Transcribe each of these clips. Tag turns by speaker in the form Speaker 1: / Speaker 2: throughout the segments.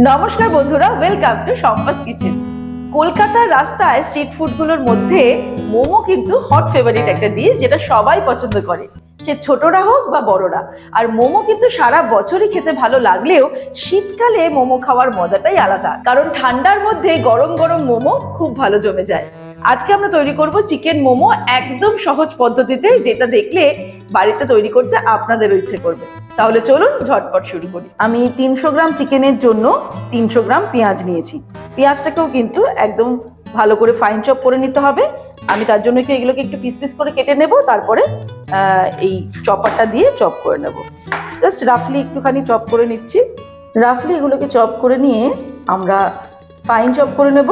Speaker 1: নমস্কার বন্ধুরা, welcome to সম্পাস kitchen. কলকাতার রাস্তায় স্ট্রিট ফুডগুলোর মধ্যে মোমো কিন্তু হট ফেভারিট একটা ডিশ, যেটা সবাই পছন্দ করে, সে ছোটরা হোক বা বড়রা। আর মোমো কিন্তু সারা বছরই খেতে ভালো লাগলেও শীতকালে মোমো খাওয়ার মজাটাই আলাদা, কারণ ঠান্ডার মধ্যে গরম গরম মোমো খুব ভালো জমে যায়। আজকে আমরা তৈরি করব চিকেন মোমো একদম সহজ পদ্ধতিতে, যেটা দেখলে বাড়িতে তৈরি করতে আপনাদেরও ইচ্ছে করবে। তাহলে চলুন ঝটপট শুরু করি। আমি 300 গ্রাম চিকেনের জন্য 300 গ্রাম পেঁয়াজ নিয়েছি। পেঁয়াজটাকেও কিন্তু একদম ভালো করে ফাইন চপ করে নিতে হবে। আমি তার জন্য এগুলোকে একটু পিস পিস করে কেটে নেব, তারপরে এই চপারটা দিয়ে চপ করে নেব। জাস্ট রাফলি একটুখানি চপ করে নিচ্ছি। রাফলি এগুলোকে চপ করে নিয়ে আমরা ফাইন চপ করে নেব।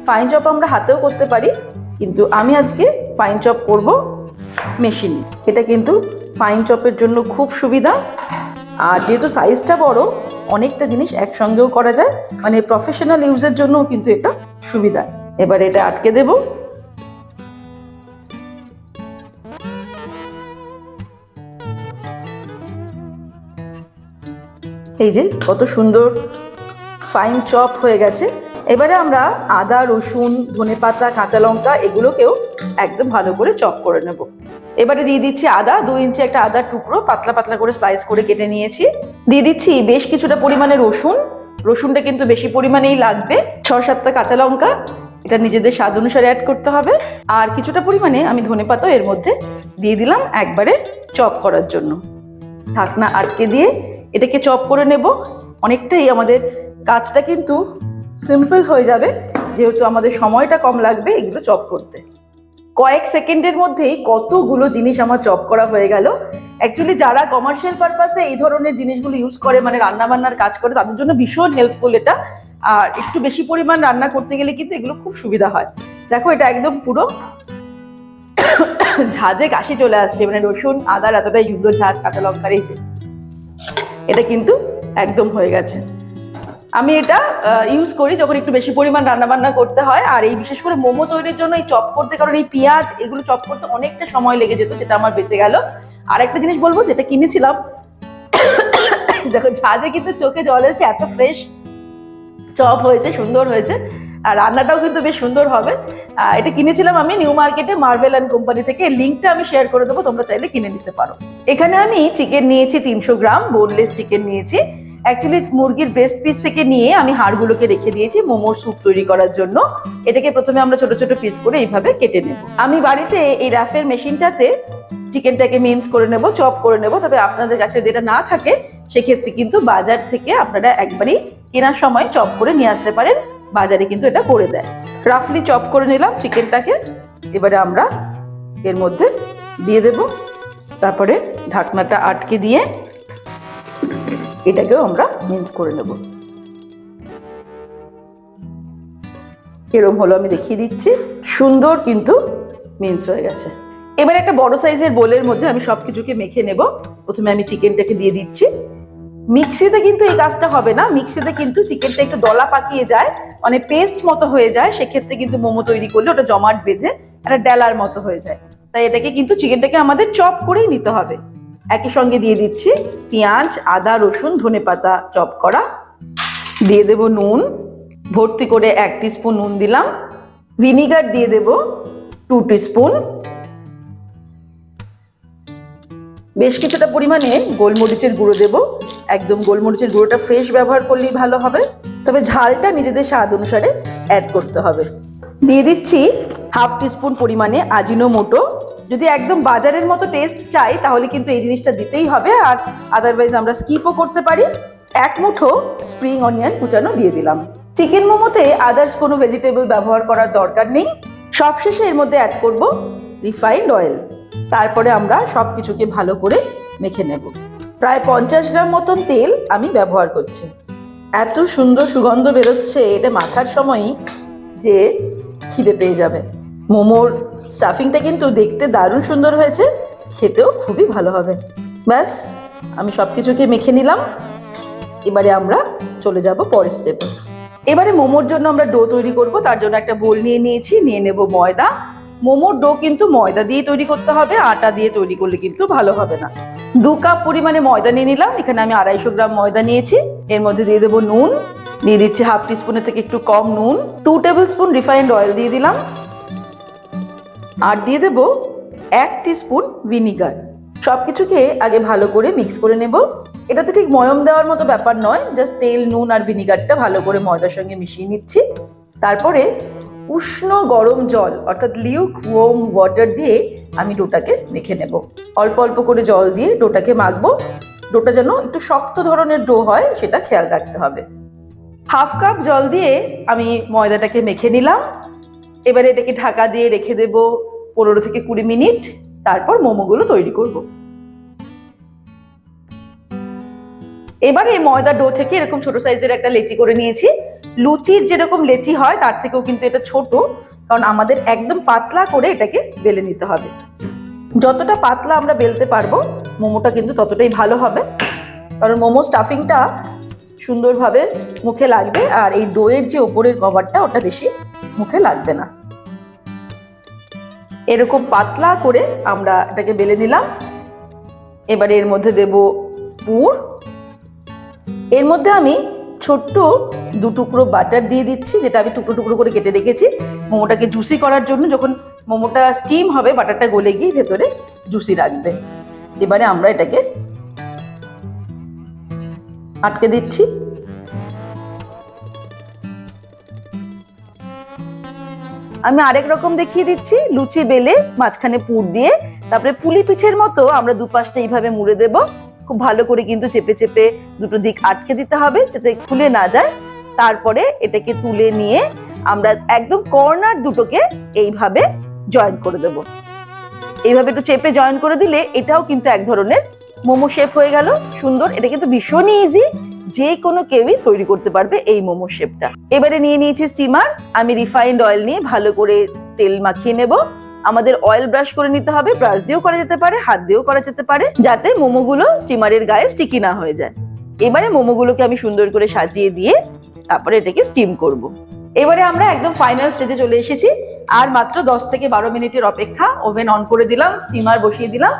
Speaker 1: ফাইন চপ আমরা হাতেও করতে পারি, কিন্তু আমি আজকে ফাইন চপ করব মেশিনে। এটা কিন্তু ফাইন চপের জন্য খুব সুবিধা, আর যেহেতু সাইজটা বড়, অনেকটা জিনিস একসঙ্গেও করা যায়, মানে প্রফেশনাল ইউজের জন্য কিন্তু এটা সুবিধা। এবার এটা আটকে দেব। এই যে কত সুন্দর ফাইন চপ হয়ে গেছে। এবারে আমরা আদা, রসুন, ধনেপাতা, কাঁচা লঙ্কা এগুলোকেও একদম ভালো করে চপ করে নেব। এবারে দিয়ে দিচ্ছি আদা, 2 ইঞ্চি একটা আদার টুকরো পাতলা পাতলা করে স্লাইস করে কেটে নিয়েছি। দিয়ে দিচ্ছি বেশ কিছুটা পরিমাণে রসুন, রসুনটা কিন্তু বেশি পরিমাণেই লাগবে। 6-7টা কাঁচা লঙ্কা, এটা নিজেদের স্বাদ অনুসারে অ্যাড করতে হবে। আর কিছুটা পরিমাণে আমি ধনেপাতা এর মধ্যে দিয়ে দিলাম একবারে চপ করার জন্য। ঢাকনা আটকে দিয়ে এটাকে চপ করে নেব। অনেকটাই আমাদের কাজটা কিন্তু সিম্পল হয়ে যাবে, যেহেতু আমাদের সময়টা কম লাগবে এগুলো চপ করতে। কয়েক সেকেন্ডের মধ্যেই কতগুলো জিনিস আমার চপ করা হয়ে গেল। অ্যাকচুয়ালি যারা কমার্শিয়াল পারপাসে এই ধরনের জিনিসগুলো ইউজ করে, মানে রান্না বান্নার কাজ করে, তাদের জন্য ভীষণ হেল্পফুল এটা। আর একটু বেশি পরিমাণ রান্না করতে গেলে কিন্তু এগুলো খুব সুবিধা হয়। দেখো এটা একদম পুরো ঝাঁঝে কাশি চলে আসছে, মানে রসুন আদার এতটাই সুন্দর ঝাঁঝ, কাঁচা লঙ্কার এই যে এটা কিন্তু একদম হয়ে গেছে। আমি এটা ইউজ করি যখন একটু বেশি পরিমাণ রান্নাবান্না করতে হয়, আর এই বিশেষ করে মোমো তৈরির জন্য এই চপ করতে, কারণ এই পেঁয়াজ এগুলো চপ করতে অনেকটা সময় লেগে যেত, যেটা আমার বেঁচে গেল। আর একটা জিনিস বলবো, যেটা কিনেছিলাম, দেখো ঝাঁঝে কিন্তু চোখে জল এসেছে, এত ফ্রেশ চপ হয়েছে, সুন্দর হয়েছে, আর রান্নাটাও কিন্তু বেশ সুন্দর হবে। এটা কিনেছিলাম আমি নিউ মার্কেটে, মার্ভেল অ্যান্ড কোম্পানি থেকে। লিঙ্কটা আমি শেয়ার করে দেবো, তোমরা চাইলে কিনে নিতে পারো। এখানে আমি চিকেন নিয়েছি 300 গ্রাম, বোনলেস চিকেন নিয়েছি। অ্যাকচুয়ালি মুরগির ব্রেস্ট পিস থেকে নিয়ে আমি হাড়গুলোকে রেখে দিয়েছি মোমোর স্যুপ তৈরি করার জন্য। এটাকে প্রথমে আমরা ছোট ছোট পিস করে এইভাবে কেটে নেব। আমি বাড়িতে এই র্যাফের মেশিনটাতে চিকেনটাকে মিন্স করে নেব, চপ করে নেব। তবে আপনাদের কাছে যেটা না থাকে, সেক্ষেত্রে কিন্তু বাজার থেকে আপনারা একবারই কেনার সময় চপ করে নিয়ে আসতে পারেন, বাজারে কিন্তু এটা করে দেয়। রাফলি চপ করে নিলাম চিকেনটাকে। এবারে আমরা এর মধ্যে দিয়ে দেব, তারপরে ঢাকনাটা আটকে দিয়ে এটাকেও আমরা মিন্স করে নেব। এরকম হলো, আমি দেখিয়ে দিচ্ছি, সুন্দর কিন্তু মিন্স হয়ে গেছে। এবার একটা বড় সাইজের বোলের মধ্যে আমি সবকিছুকে মেখে নেব। প্রথমে আমি চিকেনটাকে দিয়ে দিচ্ছি। মিক্সিতে কিন্তু এই কাজটা হবে না, মিক্সিতে কিন্তু চিকেনটা একটু দলা পাকিয়ে যায়, মানে পেস্ট মতো হয়ে যায়। সেক্ষেত্রে কিন্তু মোমো তৈরি করলে ওটা জমাট বেঁধে একটা ডেলার মতো হয়ে যায়। তাই এটাকে কিন্তু চিকেনটাকে আমাদের চপ করেই নিতে হবে। একই সঙ্গে দিয়ে দিচ্ছি পেঁয়াজ, আদা, রসুন, ধনেপাতা চপ করা। দিয়ে দেব নুন, ভর্তি করে 1 টিস্পুন নুন দিলাম। ভিনিগার দিয়ে দেব 2 টিস্পুন। বেশ কিছুটা পরিমাণে গোলমরিচের গুঁড়ো দেব। একদম গোলমরিচের গুঁড়োটা ফ্রেশ ব্যবহার করলেই ভালো হবে, তবে ঝালটা নিজেদের স্বাদ অনুসারে অ্যাড করতে হবে। দিয়ে দিচ্ছি 1/2 টিস্পুন পরিমাণে আজিনোমোটো। যদি একদম বাজারের মতো টেস্ট চাই তাহলে কিন্তু এই জিনিসটা দিতেই হবে, আর আদারওয়াইজ আমরা স্কিপও করতে পারি। 1 মুঠো স্প্রিং অনিয়ন কুচানো দিয়ে দিলাম। চিকেন মোমোতে আদার্স কোনো ভেজিটেবল ব্যবহার করার দরকার নেই। সবশেষে এর মধ্যে অ্যাড করব রিফাইন্ড অয়েল। তারপরে আমরা সবকিছুকে ভালো করে মেখে নেব। প্রায় 50 গ্রাম মতন তেল আমি ব্যবহার করছি। এত সুন্দর সুগন্ধ বেরোচ্ছে এটা মাখার সময়ই যে খিদে পেয়ে যাবে। মোমোর স্টাফিংটা কিন্তু দেখতে দারুণ সুন্দর হয়েছে, খেতেও খুবই ভালো হবে। ব্যাস, আমি সবকিছুকে মেখে নিলাম। এবারে আমরা চলে যাব পরের স্টেপে। এবারে মোমোর জন্য আমরা ডো তৈরি করব। তার জন্য একটা বোল নিয়ে নিয়েছি, নিয়ে নেব ময়দা। মোমোর ডো কিন্তু ময়দা দিয়ে তৈরি করতে হবে, আটা দিয়ে তৈরি করলে কিন্তু ভালো হবে না। 2 কাপ পরিমাণে ময়দা নিয়ে নিলাম। এখানে আমি 250 গ্রাম ময়দা নিয়েছি। এর মধ্যে দিয়ে দেবো নুন, দিয়ে দিচ্ছি হাফ টিস্পুনের থেকে একটু কম নুন, 2 টেবিল স্পুন রিফাইন্ড অয়েল দিয়ে দিলাম, আর দিয়ে দেব 1 টিস্পুন ভিনিগার। সবকিছুকে আগে ভালো করে মিক্স করে নেব। এটাতে ঠিক ময়ম দেওয়ার মতো ব্যাপার নয়, জাস্ট তেল, নুন আর ভিনিগারটা ভালো করে ময়দার সঙ্গে মিশিয়ে নিচ্ছি। তারপরে উষ্ণ গরম জল অর্থাৎ লিউক ওয়ার্ম ওয়াটার দিয়ে আমি ডোটাকে মেখে নেব। অল্প অল্প করে জল দিয়ে ডোটাকে মাখবো। ডোটা যেন একটু শক্ত ধরনের ডো হয় সেটা খেয়াল রাখতে হবে। হাফ কাপ জল দিয়ে আমি ময়দাটাকে মেখে নিলাম। এবারে এটাকে ঢাকা দিয়ে রেখে দেব 15 থেকে 20 মিনিট। তারপর মোমোগুলো তৈরি করব। এবারে এই ময়দা ডো থেকে এরকম ছোট সাইজের একটা লেচি করে নিয়েছি। লুচির যেরকম লেচি হয় তার থেকেও কিন্তু এটা ছোট, কারণ আমাদের একদম পাতলা করে এটাকে বেলে নিতে হবে। যতটা পাতলা আমরা বেলতে পারবো মোমোটা কিন্তু ততটাই ভালো হবে, কারণ মোমো স্টাফিংটা সুন্দরভাবে মুখে লাগবে আর এই ডোয়ের যে ওপরের কভারটা ওটা বেশি মুখে লাগবে না। এরকম পাতলা করে আমরা এটাকে বেলে নিলাম। এবারে এর মধ্যে দেব পুর। এর মধ্যে আমি ছোট্ট 2 টুকরো বাটার দিয়ে দিচ্ছি, যেটা আমি টুকরো টুকরো করে কেটে রেখেছি মোমোটাকে জুসি করার জন্য। যখন মোমোটা স্টিম হবে বাটারটা গলে গিয়ে ভেতরে জুসি রাখবে। এবারে আমরা এটাকে আটকে দিচ্ছি। আমি আরেক রকম দেখিয়ে দিচ্ছি, লুচি বেলে মাঝখানে পুর দিয়ে তারপরে পুলি পিঠের মতো আমরা দুপাশটা এইভাবে মুড়ে দেব। খুব ভালো করে কিন্তু চেপে চেপে দুটো দিক আটকে দিতে হবে যাতে খুলে না যায়। তারপরে এটাকে তুলে নিয়ে আমরা একদম কর্নার দুটোকে এইভাবে জয়েন করে দেব। এইভাবে একটু চেপে জয়েন করে দিলে এটাও কিন্তু এক ধরনের মোমো শেপ হয়ে গেল সুন্দর। এটা কিন্তু ভীষণই ইজি, যে কোনো কেউই তৈরি করতে পারবে এই মোমো শেপটা। এবারে নিয়ে নিয়েছি স্টিমার। আমি রিফাইন্ড অয়েল নিয়ে ভালো করে তেল মাখিয়ে নেব। আমাদের অয়েল ব্রাশ করে নিতে হবে, ব্রাশ দিয়েও করা যেতে পারে, হাত দিয়েও করা যেতে পারে, যাতে মোমোগুলো স্টিমারের গায়ে স্টিকি না হয়ে যায়। এবারে মোমোগুলোকে আমি সুন্দর করে সাজিয়ে দিয়ে তারপরে এটাকে স্টিম করব। এবারে আমরা একদম ফাইনাল স্টেজে চলে এসেছি। আর মাত্র 10 থেকে 12 মিনিটের অপেক্ষা। ওভেন অন করে দিলাম, স্টিমার বসিয়ে দিলাম।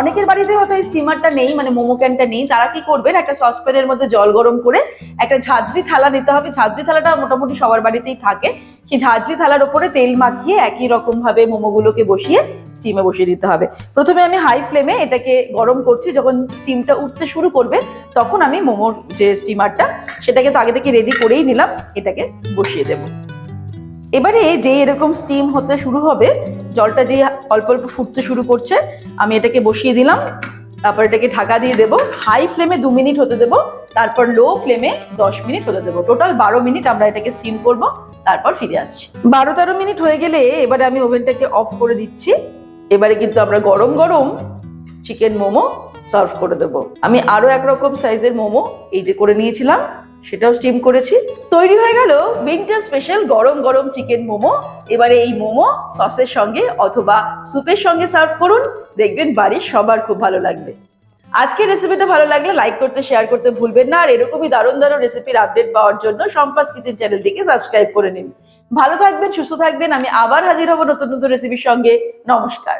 Speaker 1: অনেকের বাড়িতে হয়তো এই স্টিমারটা নেই, মানে মোমো ক্যানটা নেই, তারা কি করবেন, একটা সসপ্যানের মধ্যে জল গরম করে একটা ঝাঁঝরি থালা নিতে হবে। ঝাঁঝরি থালাটা মোটামুটি সবার বাড়িতেই থাকে। সেই ঝাঁঝরি থালার উপরে তেল মাখিয়ে একই রকম ভাবে মোমোগুলোকে বসিয়ে স্টিমে বসিয়ে দিতে হবে। প্রথমে আমি হাই ফ্লেমে এটাকে গরম করছি। যখন স্টিমটা উঠতে শুরু করবে তখন আমি মোমোর যে স্টিমারটা সেটাকে তো আগে থেকে রেডি করেই নিলাম, এটাকে বসিয়ে দেব। এবারে যে এরকম স্টিম হতে শুরু হবে, জলটা যে অল্প অল্প ফুটতে শুরু করছে, আমি এটাকে বসিয়ে দিলাম। তারপর এটাকে ঢাকা দিয়ে দেবো। হাই ফ্লেমে 2 মিনিট হতে দেবো, তারপর লো ফ্লেমে 10 মিনিট হতে দেবো। টোটাল 12 মিনিট আমরা এটাকে স্টিম করব। তারপর ফিরে আসছি। 12-13 মিনিট হয়ে গেলে এবারে আমি ওভেনটাকে অফ করে দিচ্ছি। এবারে কিন্তু আমরা গরম গরম চিকেন মোমো সার্ভ করে দেবো। আমি আরো একরকম সাইজের মোমো এই যে করে নিয়েছিলাম, সেটাও স্টিম করেছি। তৈরি হয়ে গেল উইন্টার স্পেশাল গরম গরম চিকেন মোমো। এবারে এই মোমো সসের সঙ্গে অথবা স্যুপের সঙ্গে সার্ভ করুন, দেখবেন বাড়ির সবার খুব ভালো লাগবে। আজকের রেসিপিটা ভালো লাগলে লাইক করতে, শেয়ার করতে ভুলবেন না। আর এরকমই দারুণ দারুণ রেসিপির আপডেট পাওয়ার জন্য সম্পাস কিচেন চ্যানেলটিকে সাবস্ক্রাইব করে নিন। ভালো থাকবেন, সুস্থ থাকবেন। আমি আবার হাজির হব নতুন নতুন রেসিপির সঙ্গে। নমস্কার।